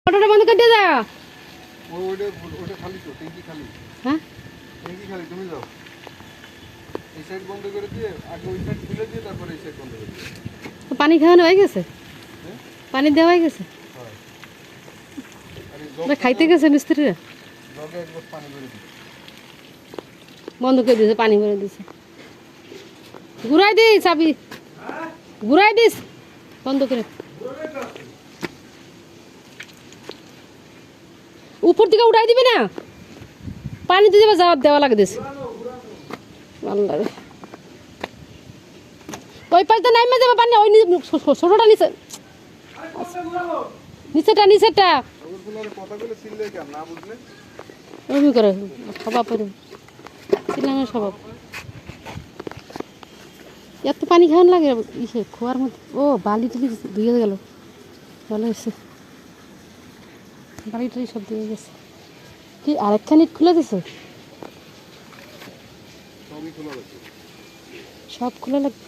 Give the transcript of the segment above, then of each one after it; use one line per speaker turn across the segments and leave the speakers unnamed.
মোটরটা বন্ধ করে দিয়ে যাও।
ওটা খালি তো, ট্যাঙ্কি খালি।
হ্যাঁ
ট্যাঙ্কি খালি, তুমি যাও। এই সাইড বন্ধ করে দিয়ে আগে ওই সাইড খুলে দিয়ে তারপরে এই সাইড বন্ধ করে দিয়ে।
তো পানি খাওয়ানো হয়ে গেছে? পানি দেওয়া হয়ে গেছে? খাইতে গেছে মিস্ত্রিরা?
জগে একবার পানি ভরে দিই।
বন্ধ করে দিয়েছে, পানি ভরে দিয়েছে। ঘুরাই দিস চাবি, ঘুরাই দিস বন্ধ করে। উপর দিকে উঠাই দিবি না, পানি দিয়ে জবাব দেওয়া লাগে দিস। আল্লাহ রে, ওই পাশটা নাইমে যাবে পানি, ওই ছোটটা নিচে, নিচেটা নিচেটা ওরকম করে স্বভাব করে চিল্লানোর স্বভাব। এত পানি খাওয়ান লাগে ইসে খোয়ার মধ্যে। ও বালি টালি ধুয়ে গেল, ভালো হয়েছে। বালি টালি সব দিয়ে গেছে। কি আরেকখানি খুলে দিছে? সব খুলে লাগবে।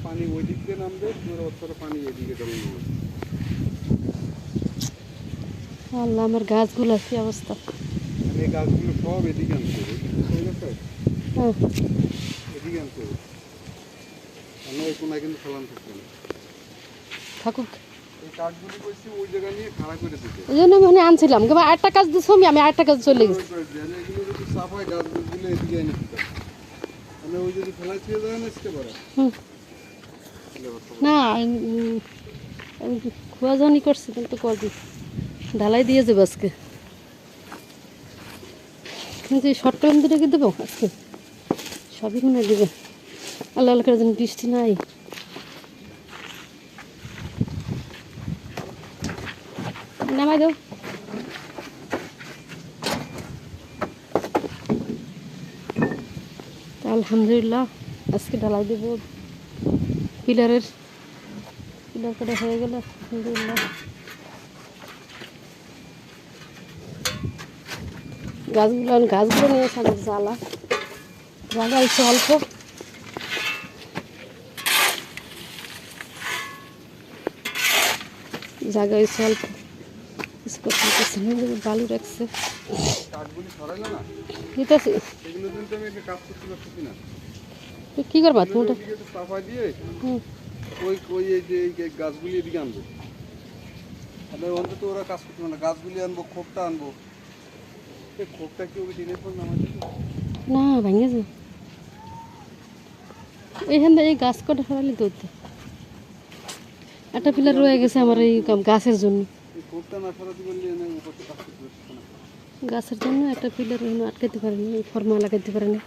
পানি ওই দিক দিয়ে নামবে, পানি এদিকে
আল্লাহ, আমার গাছগুলো কি অবস্থা।
এই গাছগুলো সব এদিকে আনতে হবে,
হ্যাঁ
এদিকে আনতে হবে। এই কোনায় কিন্তু ফেলান থাকবে না,
থাকুক।
এই কাঠগুলি করছি ওই জায়গা নিয়ে খাড়া করে দিতে।
এই জন্য আমি ওখানে আনছিলাম, কিন্তু আরেকটা কাজ দিচ্ছি, আমি আরেকটা কাজ চলে গেছি।
এগুলো যদি সাফ হয় গাছগুলো এদিকে এনে দিতে হবে। মানে ওই যদি ফেলাই ছিঁড়ে দেয় না সেটা পারে
না। আমি খোঁজানি করছি কিন্তু করবি ঢালাই দিয়ে যাবো আজকে। কিন্তু এই শর্ট টাইম দুটো কি দেবো আজকে? সবই মনে দেবে। আল্লাহ আল্লাহ করে যেন বৃষ্টি নাই। নামাই দাও। আলহামদুলিল্লাহ আজকে ঢালাই দেব পিলার কটা হয়ে গেল আলহামদুলিল্লাহ। গাছগুলো নিয়ে আমার জ্বালা, জায়গা হচ্ছে অল্প। জায়গা হচ্ছে অল্প, কিছু করতে পারছি না, বালু রাখছে দিতেছি। কি করবা তুমি?
গাছগুলি এদিকে আনবো, অন্তত ওরা কাজ করতে না। গাছগুলি আনবো, খোপটা আনবো। খোপটা কি ওই দিনের পর নামাই দেবো
না? ভেঙে যাবে এইখান থেকে। এই গাছ কটা সরালি তো একটা পিলার রয়ে গেছে আমার এই গাছের জন্য। গাছের জন্য একটা পিলার আটকাতে পারেনি, ফর্মা লাগাইতে পারেনি।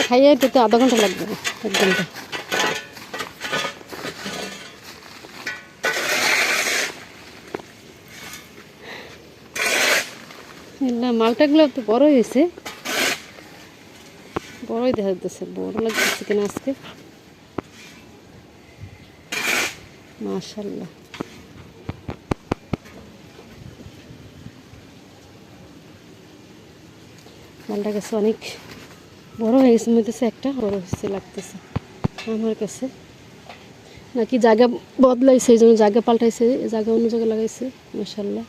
খাইয়ে তো আধা ঘন্টা লাগবে, 1 ঘন্টা। মালটাগুলো তো বড় হয়েছে, বড়ই দেখা যাচ্ছে। বড় লাগতেছে কিনা আজকে, মাশাআল্লাহ। মালটা কাছে অনেক বড় হয়ে গেছে, মনে একটা বড় হয়েছে লাগতেছে আমার কাছে। নাকি জায়গা বদলাইছে, এই জন্য জায়গা পাল্টাইছে, জায়গা অন্য জায়গায় লাগাইছে। মাশাআল্লাহ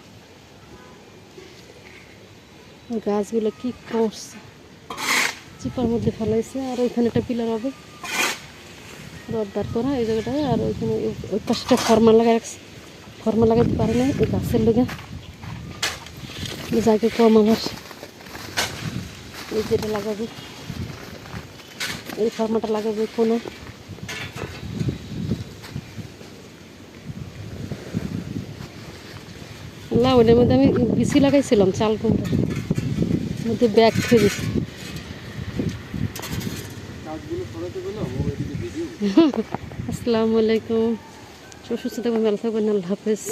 গাছগুলো কি করছে, চিপার মধ্যে ফেলাইছে। আর ওইখানে একটা পিলার হবে রোদদার করা এই জায়গাটায়। আর ওইখানে ওই পাশটা ফর্মা লাগাই রাখছে, ফর্মা লাগাইতে পারে না এই গাছের লেগে, জায়গা কম আমার। এই যেটা লাগাবে, এই ফর্মাটা লাগাবে কোনায়। না ওটার মধ্যে আমি বিচি লাগাইছিলাম, চাল কুমড়ার মধ্যে ব্যাগ খেয়ে দিচ্ছি। আসসালামু আলাইকুম, সুস্থ থাকবেন, ভালো থাকবেন, আল্লাহ হাফেজ।